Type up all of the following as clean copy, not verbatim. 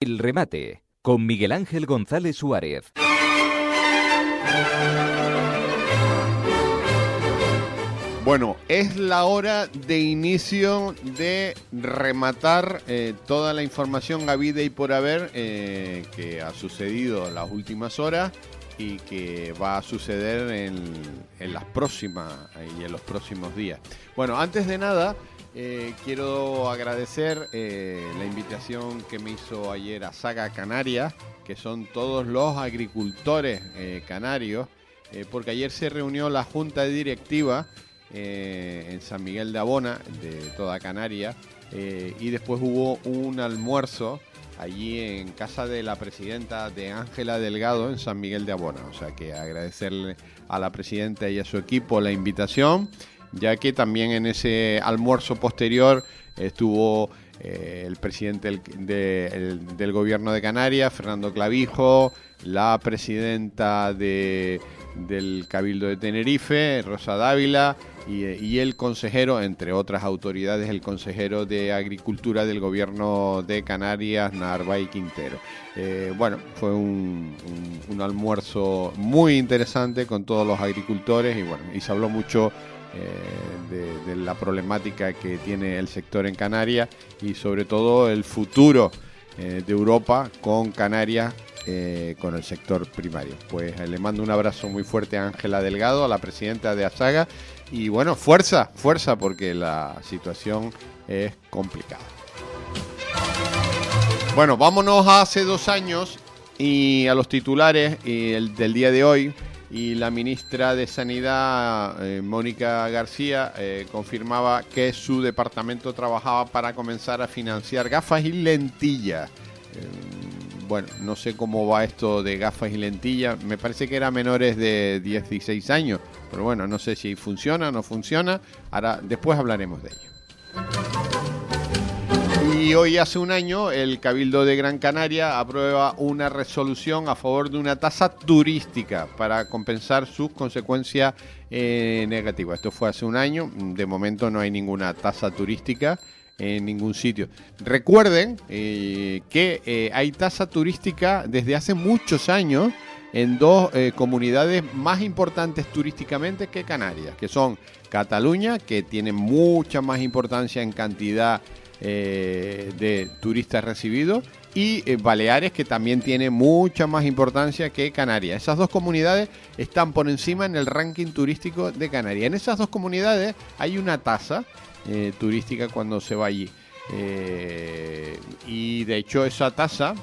El remate, con Miguel Ángel González Suárez. Bueno, es la hora de inicio de rematar toda la información habida y por haber que ha sucedido en las últimas horas y que va a suceder en las próximas y en los próximos días. Bueno, antes de nada, quiero agradecer la invitación que me hizo ayer Asaga Canarias, que son todos los agricultores canarios, porque ayer se reunió la junta directiva en San Miguel de Abona, de toda Canarias, y después hubo un almuerzo allí en casa de la presidenta de Ángela Delgado en San Miguel de Abona. O sea que agradecerle a la presidenta y a su equipo la invitación, ya que también en ese almuerzo posterior estuvo el presidente del gobierno de Canarias, Fernando Clavijo, la presidenta del Cabildo de Tenerife, Rosa Dávila, y el consejero, entre otras autoridades, el consejero de Agricultura del gobierno de Canarias, Narváez Quintero. Bueno, fue un almuerzo muy interesante con todos los agricultores y bueno, y se habló mucho de la problemática que tiene el sector en Canarias y sobre todo el futuro de Europa con Canarias, con el sector primario. Pues le mando un abrazo muy fuerte a Ángela Delgado, a la presidenta de Asaga, y bueno, fuerza porque la situación es complicada. Bueno, vámonos a hace 2 años y a los titulares del día de hoy. Y la ministra de Sanidad, Mónica García, confirmaba que su departamento trabajaba para comenzar a financiar gafas y lentillas. Bueno, no sé cómo va esto de gafas y lentillas. Me parece que eran menores de 16 años. Pero bueno, no sé si funciona o no funciona. Ahora, después hablaremos de ello. Y hoy hace un año el Cabildo de Gran Canaria aprueba una resolución a favor de una tasa turística para compensar sus consecuencias negativas. Esto fue hace un año. De momento no hay ninguna tasa turística en ningún sitio. Recuerden que hay tasa turística desde hace muchos años en dos comunidades más importantes turísticamente que Canarias, que son Cataluña, que tiene mucha más importancia en cantidad de turistas recibidos, y Baleares, que también tiene mucha más importancia que Canarias. Esas dos comunidades están por encima en el ranking turístico de Canarias. En esas dos comunidades hay una tasa turística cuando se va allí, y de hecho esa tasa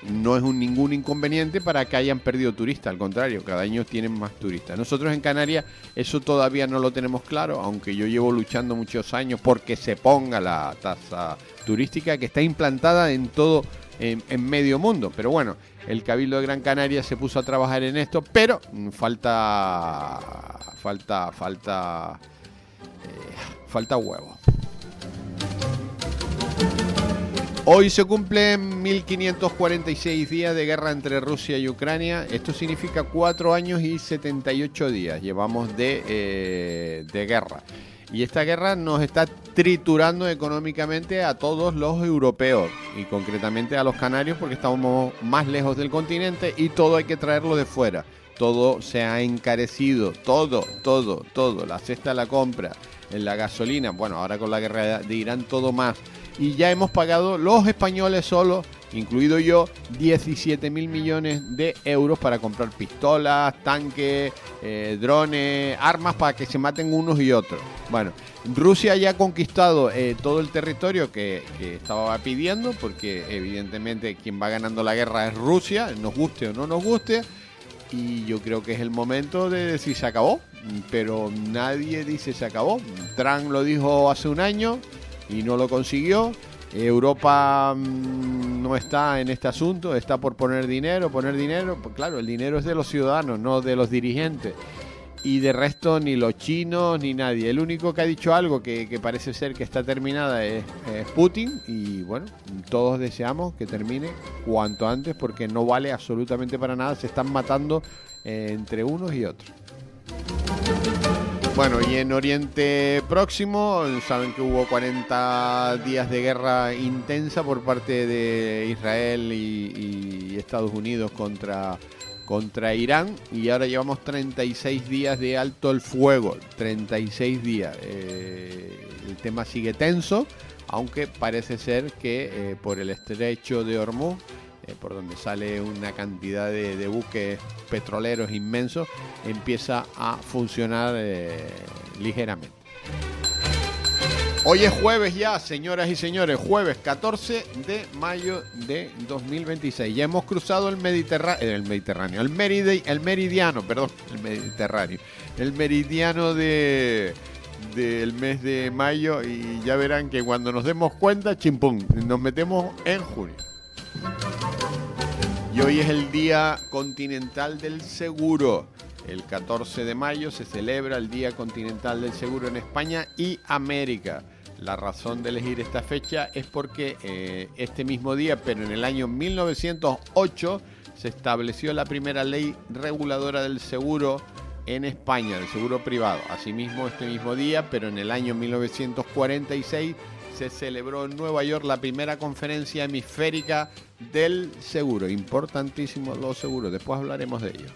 no es ningún inconveniente para que hayan perdido turistas, al contrario, cada año tienen más turistas. Nosotros en Canarias eso todavía no lo tenemos claro, aunque yo llevo luchando muchos años porque se ponga la tasa turística, que está implantada en todo, en medio mundo. Pero bueno, el Cabildo de Gran Canaria se puso a trabajar en esto, pero falta huevo. Hoy se cumplen 1546 días de guerra entre Rusia y Ucrania. Esto significa 4 años y 78 días llevamos de guerra. Y esta guerra nos está triturando económicamente a todos los europeos y concretamente a los canarios, porque estamos más lejos del continente y todo hay que traerlo de fuera. Todo se ha encarecido, todo. La cesta de la compra, en la gasolina, bueno, ahora con la guerra de Irán todo más. Y ya hemos pagado los españoles solos, incluido yo, 17.000 millones de euros para comprar pistolas, tanques, drones, armas para que se maten unos y otros. Bueno, Rusia ya ha conquistado todo el territorio que estaba pidiendo, porque evidentemente quien va ganando la guerra es Rusia, nos guste o no nos guste. Y yo creo que es el momento de decir se acabó, pero nadie dice se acabó. Trump lo dijo hace un año y no lo consiguió. Europa no está en este asunto, está por poner dinero. Pues claro, el dinero es de los ciudadanos, no de los dirigentes. Y de resto ni los chinos ni nadie. El único que ha dicho algo que parece ser que está terminada es Putin. Y bueno, todos deseamos que termine cuanto antes, porque no vale absolutamente para nada. Se están matando entre unos y otros. Bueno, y en Oriente Próximo, saben que hubo 40 días de guerra intensa por parte de Israel y Estados Unidos contra Irán, y ahora llevamos 36 días de alto el fuego, 36 días. El tema sigue tenso, aunque parece ser que por el estrecho de Hormuz, por donde sale una cantidad de buques petroleros inmensos, empieza a funcionar ligeramente. Hoy es jueves ya, señoras y señores, jueves 14 de mayo de 2026. Ya hemos cruzado el meridiano del mes de mayo, y ya verán que cuando nos demos cuenta, chimpum, nos metemos en junio. Y hoy es el Día Continental del Seguro. El 14 de mayo se celebra el Día Continental del Seguro en España y América. La razón de elegir esta fecha es porque este mismo día, pero en el año 1908, se estableció la primera ley reguladora del seguro en España, del seguro privado. Asimismo, este mismo día, pero en el año 1946, se celebró en Nueva York la primera conferencia hemisférica del seguro. Importantísimos los seguros, después hablaremos de ello.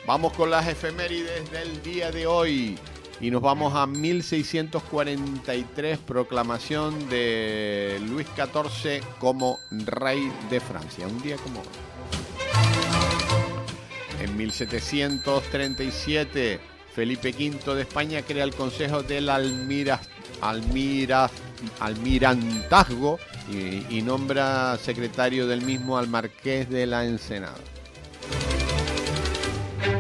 Vamos con las efemérides del día de hoy y nos vamos a 1643, proclamación de Luis XIV como rey de Francia, un día como hoy. En 1737, Felipe V de España crea el Consejo del Almirantazgo y nombra secretario del mismo al Marqués de la Ensenada.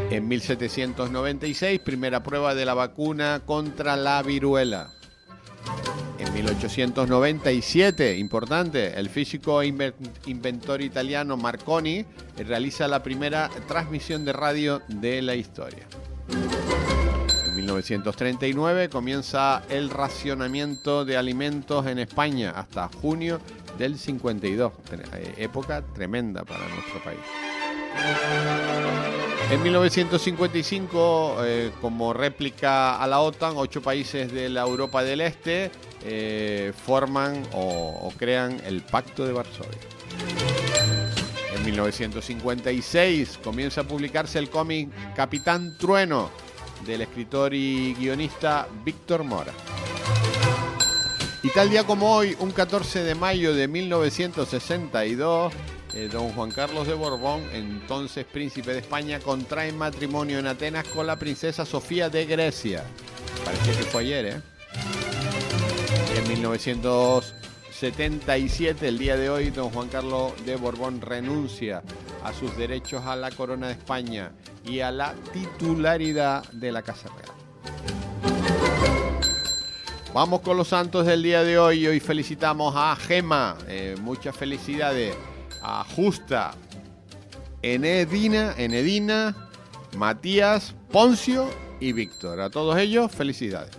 En 1796, primera prueba de la vacuna contra la viruela. En 1897, importante, el físico e inventor italiano Marconi realiza la primera transmisión de radio de la historia. En 1939 comienza el racionamiento de alimentos en España hasta junio del 52, época tremenda para nuestro país. En 1955, como réplica a la OTAN, 8 países de la Europa del Este forman o crean el Pacto de Varsovia. En 1956 comienza a publicarse el cómic Capitán Trueno, del escritor y guionista Víctor Mora. Y tal día como hoy, un 14 de mayo de 1962, don Juan Carlos de Borbón, entonces príncipe de España, contrae matrimonio en Atenas con la princesa Sofía de Grecia. Parece que fue ayer, Y en 1977, el día de hoy, don Juan Carlos de Borbón renuncia a sus derechos a la corona de España y a la titularidad de la Casa Real. Vamos con los santos del día de hoy. Hoy felicitamos a Gema, muchas felicidades, a Justa, Enedina, Matías, Poncio y Víctor. A todos ellos, felicidades.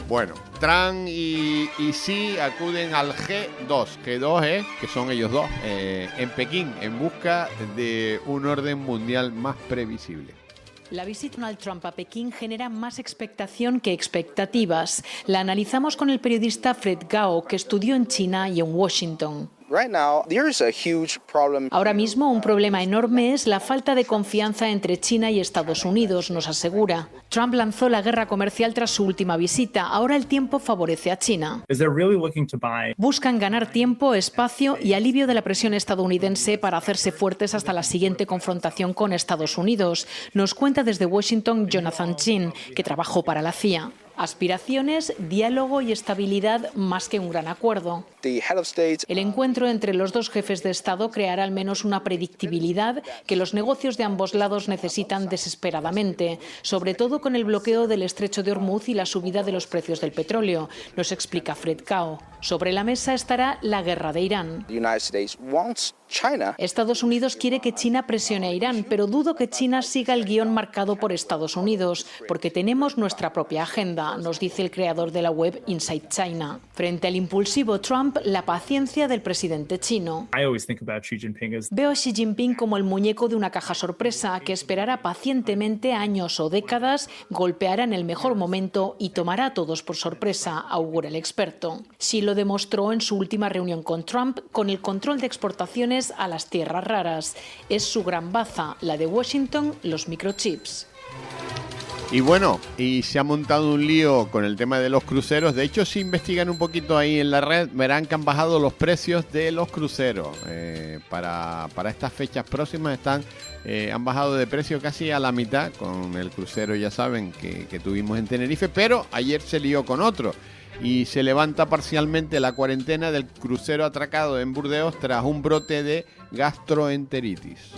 Bueno, Tran y Xi acuden al G2, que son ellos dos, en Pekín, en busca de un orden mundial más previsible. La visita de Donald Trump a Pekín genera más expectación que expectativas. La analizamos con el periodista Fred Gao, que estudió en China y en Washington. Ahora mismo un problema enorme es la falta de confianza entre China y Estados Unidos, nos asegura. Trump lanzó la guerra comercial tras su última visita. Ahora el tiempo favorece a China. Buscan ganar tiempo, espacio y alivio de la presión estadounidense para hacerse fuertes hasta la siguiente confrontación con Estados Unidos. Nos cuenta desde Washington Jonathan Chin, que trabajó para la CIA. Aspiraciones, diálogo y estabilidad más que un gran acuerdo. El encuentro entre los dos jefes de Estado creará al menos una predictibilidad que los negocios de ambos lados necesitan desesperadamente, sobre todo con el bloqueo del estrecho de Hormuz y la subida de los precios del petróleo, nos explica Fred Gao. Sobre la mesa estará la guerra de Irán. Estados Unidos quiere que China presione a Irán, pero dudo que China siga el guión marcado por Estados Unidos, porque tenemos nuestra propia agenda, nos dice el creador de la web Inside China. Frente al impulsivo Trump, la paciencia del presidente chino. Veo a Xi Jinping como el muñeco de una caja sorpresa que esperará pacientemente años o décadas, golpeará en el mejor momento y tomará a todos por sorpresa, augura el experto. Xi lo demostró en su última reunión con Trump con el control de exportaciones a las tierras raras. Es su gran baza, la de Washington, los microchips. Y bueno, y se ha montado un lío con el tema de los cruceros. De hecho, si investigan un poquito ahí en la red, verán que han bajado los precios de los cruceros. Para estas fechas próximas han bajado de precio casi a la mitad con el crucero, ya saben, que tuvimos en Tenerife. Pero ayer se lió con otro y se levanta parcialmente la cuarentena del crucero atracado en Burdeos tras un brote de gastroenteritis.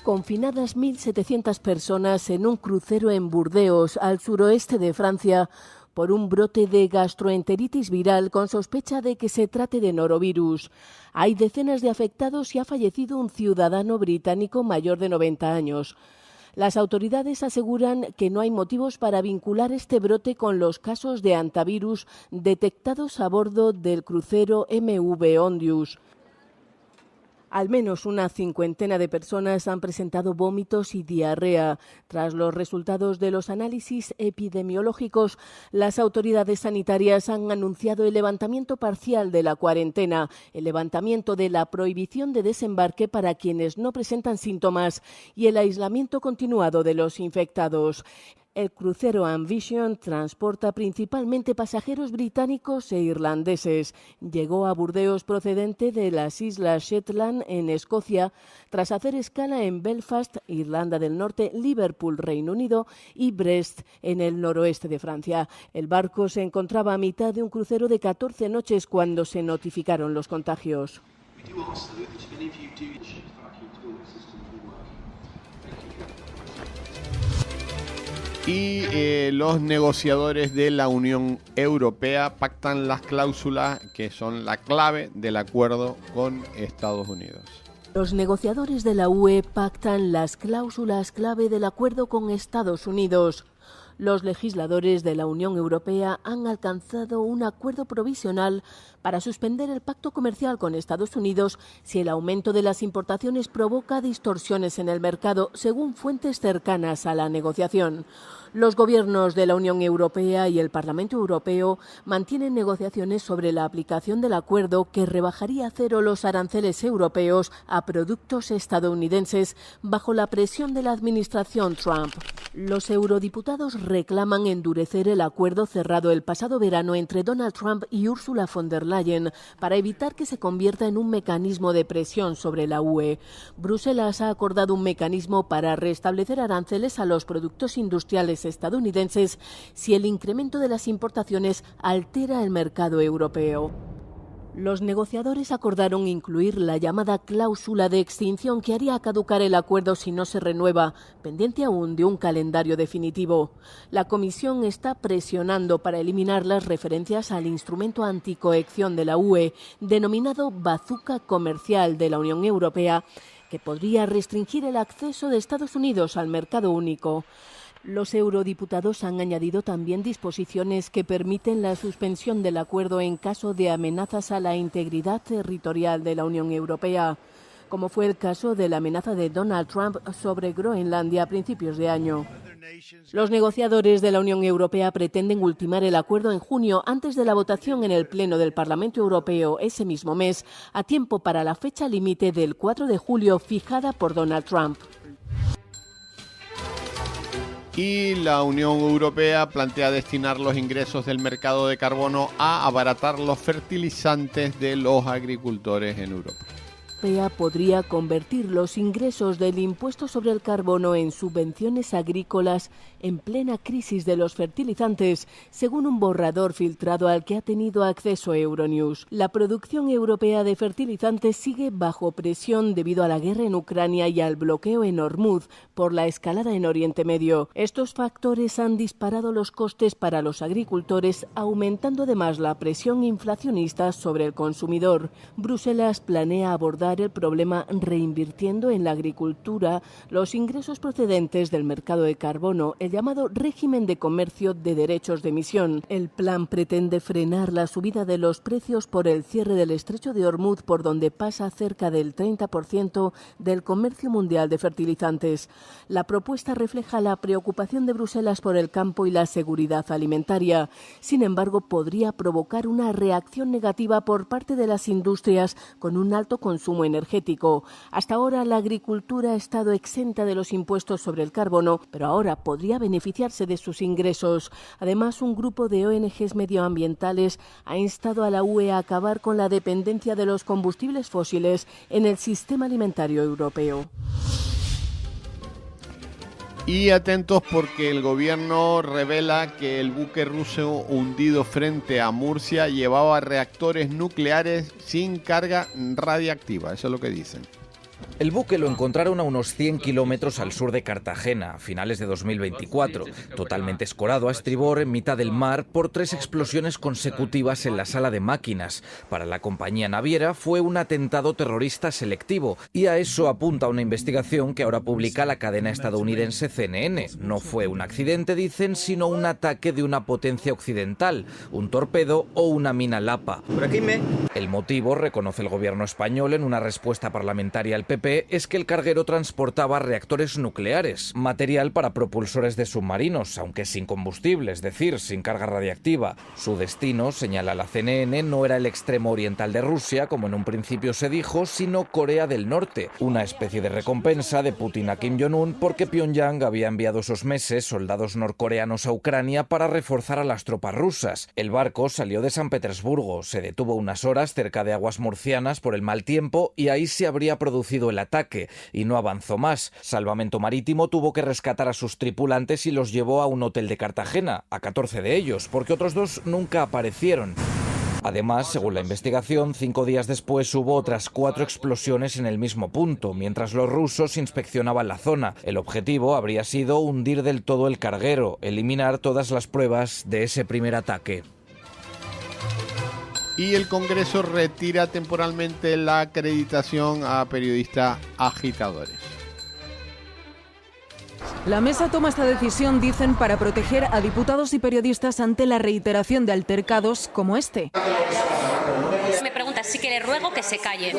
Confinadas 1.700 personas en un crucero en Burdeos, al suroeste de Francia, por un brote de gastroenteritis viral con sospecha de que se trate de norovirus. Hay decenas de afectados y ha fallecido un ciudadano británico mayor de 90 años. Las autoridades aseguran que no hay motivos para vincular este brote con los casos de hantavirus detectados a bordo del crucero MV Ondius. Al menos una cincuentena de personas han presentado vómitos y diarrea. Tras los resultados de los análisis epidemiológicos, las autoridades sanitarias han anunciado el levantamiento parcial de la cuarentena, el levantamiento de la prohibición de desembarque para quienes no presentan síntomas y el aislamiento continuado de los infectados. El crucero Ambition transporta principalmente pasajeros británicos e irlandeses. Llegó a Burdeos procedente de las Islas Shetland, en Escocia, tras hacer escala en Belfast, Irlanda del Norte, Liverpool, Reino Unido, y Brest, en el noroeste de Francia. El barco se encontraba a mitad de un crucero de 14 noches cuando se notificaron los contagios. Y los negociadores de la Unión Europea pactan las cláusulas que son la clave del acuerdo con Estados Unidos. Los negociadores de la UE pactan las cláusulas clave del acuerdo con Estados Unidos. Los legisladores de la Unión Europea han alcanzado un acuerdo provisional para suspender el pacto comercial con Estados Unidos si el aumento de las importaciones provoca distorsiones en el mercado, según fuentes cercanas a la negociación. Los gobiernos de la Unión Europea y el Parlamento Europeo mantienen negociaciones sobre la aplicación del acuerdo que rebajaría a cero los aranceles europeos a productos estadounidenses bajo la presión de la administración Trump. Los eurodiputados reclaman endurecer el acuerdo cerrado el pasado verano entre Donald Trump y Ursula von der Leyen para evitar que se convierta en un mecanismo de presión sobre la UE. Bruselas ha acordado un mecanismo para restablecer aranceles a los productos industriales estadounidenses si el incremento de las importaciones altera el mercado europeo. Los negociadores acordaron incluir la llamada cláusula de extinción que haría caducar el acuerdo si no se renueva, pendiente aún de un calendario definitivo. La Comisión está presionando para eliminar las referencias al instrumento anticohección de la UE, denominado bazuca comercial de la Unión Europea, que podría restringir el acceso de Estados Unidos al mercado único. Los eurodiputados han añadido también disposiciones que permiten la suspensión del acuerdo en caso de amenazas a la integridad territorial de la Unión Europea, como fue el caso de la amenaza de Donald Trump sobre Groenlandia a principios de año. Los negociadores de la Unión Europea pretenden ultimar el acuerdo en junio antes de la votación en el Pleno del Parlamento Europeo ese mismo mes, a tiempo para la fecha límite del 4 de julio fijada por Donald Trump. Y la Unión Europea plantea destinar los ingresos del mercado de carbono a abaratar los fertilizantes de los agricultores en Europa. Europea podría convertir los ingresos del impuesto sobre el carbono en subvenciones agrícolas en plena crisis de los fertilizantes, según un borrador filtrado al que ha tenido acceso Euronews. La producción europea de fertilizantes sigue bajo presión debido a la guerra en Ucrania y al bloqueo en Hormuz por la escalada en Oriente Medio. Estos factores han disparado los costes para los agricultores, aumentando además la presión inflacionista sobre el consumidor. Bruselas planea abordar el problema reinvirtiendo en la agricultura los ingresos procedentes del mercado de carbono, el llamado régimen de comercio de derechos de emisión. El plan pretende frenar la subida de los precios por el cierre del estrecho de Hormuz, por donde pasa cerca del 30% del comercio mundial de fertilizantes. La propuesta refleja la preocupación de Bruselas por el campo y la seguridad alimentaria. Sin embargo, podría provocar una reacción negativa por parte de las industrias con un alto consumo energético. Hasta ahora la agricultura ha estado exenta de los impuestos sobre el carbono, pero ahora podría beneficiarse de sus ingresos. Además, un grupo de ONGs medioambientales ha instado a la UE a acabar con la dependencia de los combustibles fósiles en el sistema alimentario europeo. Y atentos porque el gobierno revela que el buque ruso hundido frente a Murcia llevaba reactores nucleares sin carga radiactiva. Eso es lo que dicen. El buque lo encontraron a unos 100 kilómetros al sur de Cartagena, a finales de 2024, totalmente escorado a estribor en mitad del mar por 3 explosiones consecutivas en la sala de máquinas. Para la compañía naviera fue un atentado terrorista selectivo, y a eso apunta una investigación que ahora publica la cadena estadounidense CNN. No fue un accidente, dicen, sino un ataque de una potencia occidental, un torpedo o una mina Lapa. El motivo, reconoce el gobierno español en una respuesta parlamentaria al PP, es que el carguero transportaba reactores nucleares, material para propulsores de submarinos, aunque sin combustible, es decir, sin carga radiactiva. Su destino, señala la CNN, no era el extremo oriental de Rusia, como en un principio se dijo, sino Corea del Norte, una especie de recompensa de Putin a Kim Jong-un porque Pyongyang había enviado esos meses soldados norcoreanos a Ucrania para reforzar a las tropas rusas. El barco salió de San Petersburgo, se detuvo unas horas cerca de aguas murcianas por el mal tiempo y ahí se habría producido el ataque y no avanzó más. Salvamento Marítimo tuvo que rescatar a sus tripulantes y los llevó a un hotel de Cartagena, a 14 de ellos, porque otros 2 nunca aparecieron. Además, según la investigación, 5 días después hubo otras 4 explosiones en el mismo punto, mientras los rusos inspeccionaban la zona. El objetivo habría sido hundir del todo el carguero, eliminar todas las pruebas de ese primer ataque. Y el Congreso retira temporalmente la acreditación a periodistas agitadores. La mesa toma esta decisión, dicen, para proteger a diputados y periodistas ante la reiteración de altercados como este. Me pregunta, sí que le ruego que se calle.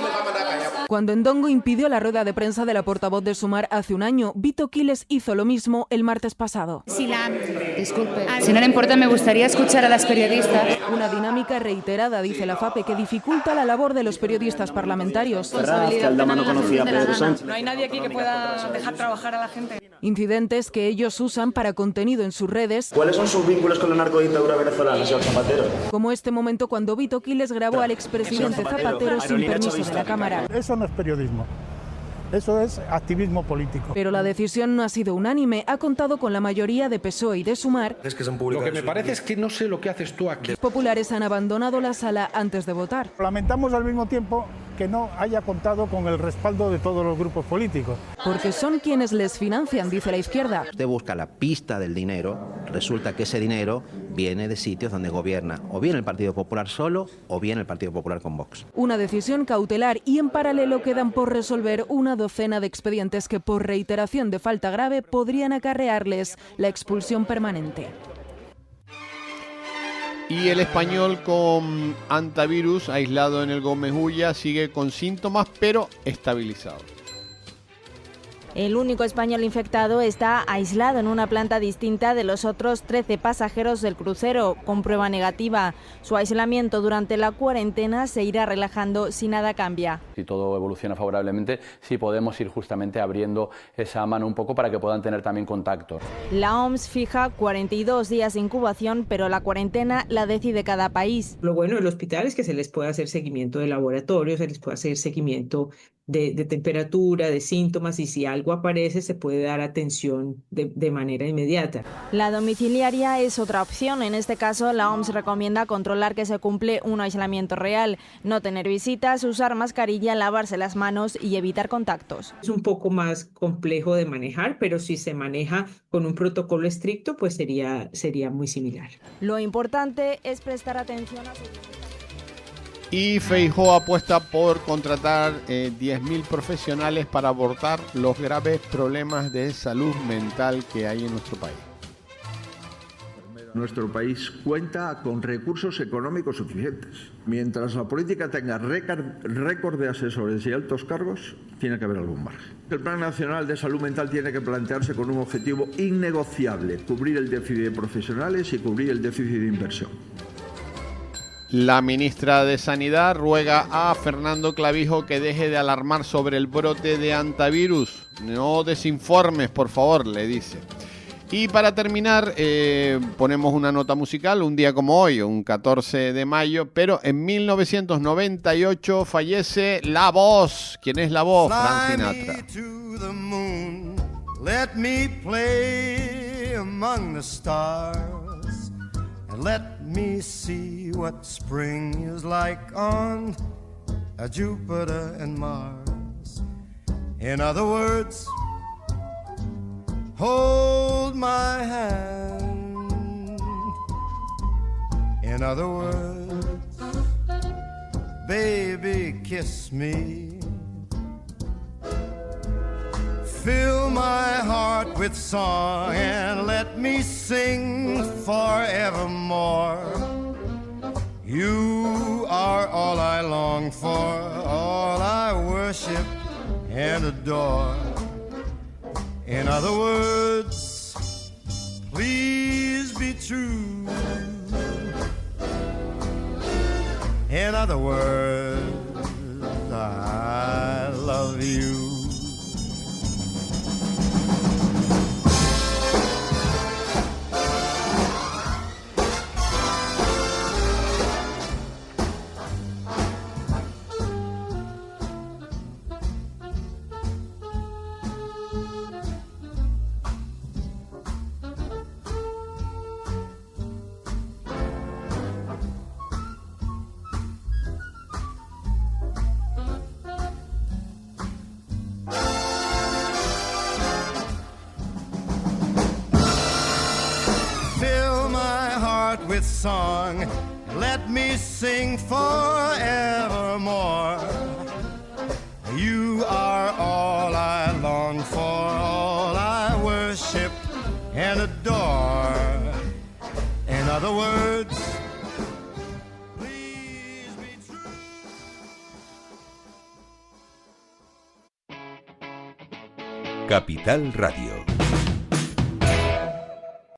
Cuando Ndongo impidió la rueda de prensa de la portavoz de Sumar hace un año, Vito Quiles hizo lo mismo el martes pasado. Disculpe. Si no le importa, me gustaría escuchar a las periodistas. Una dinámica reiterada, dice la FAPE, que dificulta la labor de los periodistas parlamentarios. No hay nadie aquí que pueda dejar trabajar a la gente. Incidentes que ellos usan para contenido en sus redes. ¿Cuáles son sus vínculos con la narcodictadura venezolana, señor Zapatero? Como este momento cuando Vito Quiles grabó al expresidente Zapatero sin permiso de la Cámara. Eso no es periodismo. Eso es activismo político. Pero la decisión no ha sido unánime. Ha contado con la mayoría de PSOE y de Sumar. Lo que me parece es que no sé lo que haces tú aquí. Los populares han abandonado la sala antes de votar. Lamentamos al mismo tiempo que no haya contado con el respaldo de todos los grupos políticos. Porque son quienes les financian, dice la izquierda. Usted busca la pista del dinero, resulta que ese dinero viene de sitios donde gobierna o bien el Partido Popular solo o bien el Partido Popular con Vox. Una decisión cautelar, y en paralelo quedan por resolver una docena de expedientes que por reiteración de falta grave podrían acarrearles la expulsión permanente. Y el español con antivirus aislado en el Gómez Ulla sigue con síntomas pero estabilizado. El único español infectado está aislado en una planta distinta de los otros 13 pasajeros del crucero, con prueba negativa. Su aislamiento durante la cuarentena se irá relajando si nada cambia. Si todo evoluciona favorablemente, sí podemos ir justamente abriendo esa mano un poco para que puedan tener también contacto. La OMS fija 42 días de incubación, pero la cuarentena la decide cada país. Lo bueno del hospital es que se les puede hacer seguimiento de laboratorio, se les puede hacer seguimiento de temperatura, de síntomas, y si algo aparece se puede dar atención de manera inmediata. La domiciliaria es otra opción. En este caso, la OMS recomienda controlar que se cumple un aislamiento real, no tener visitas, usar mascarilla, lavarse las manos y evitar contactos. Es un poco más complejo de manejar, pero si se maneja con un protocolo estricto, pues sería muy similar. Lo importante es prestar atención a su... Y Feijóo apuesta por contratar 10.000 profesionales para abordar los graves problemas de salud mental que hay en nuestro país. Nuestro país cuenta con recursos económicos suficientes. Mientras la política tenga récord de asesores y altos cargos, tiene que haber algún margen. El Plan Nacional de Salud Mental tiene que plantearse con un objetivo innegociable: cubrir el déficit de profesionales y cubrir el déficit de inversión. La ministra de Sanidad ruega a Fernando Clavijo que deje de alarmar sobre el brote de hantavirus. No desinformes, por favor, le dice. Y para terminar, ponemos una nota musical, un día como hoy, un 14 de mayo, pero en 1998 fallece La Voz. ¿Quién es La Voz? Frank Sinatra. Let me play among the stars. Let me see what spring is like on Jupiter and Mars. In other words, hold my hand. In other words, baby, kiss me. Fill my heart with song and let me sing forevermore. You are all I long for, all I worship and adore. In other words, please be true. In other words, I love you. With song, let me sing forevermore. You are all I long for, all I worship and adore. In other words, please be true. Capital Radio.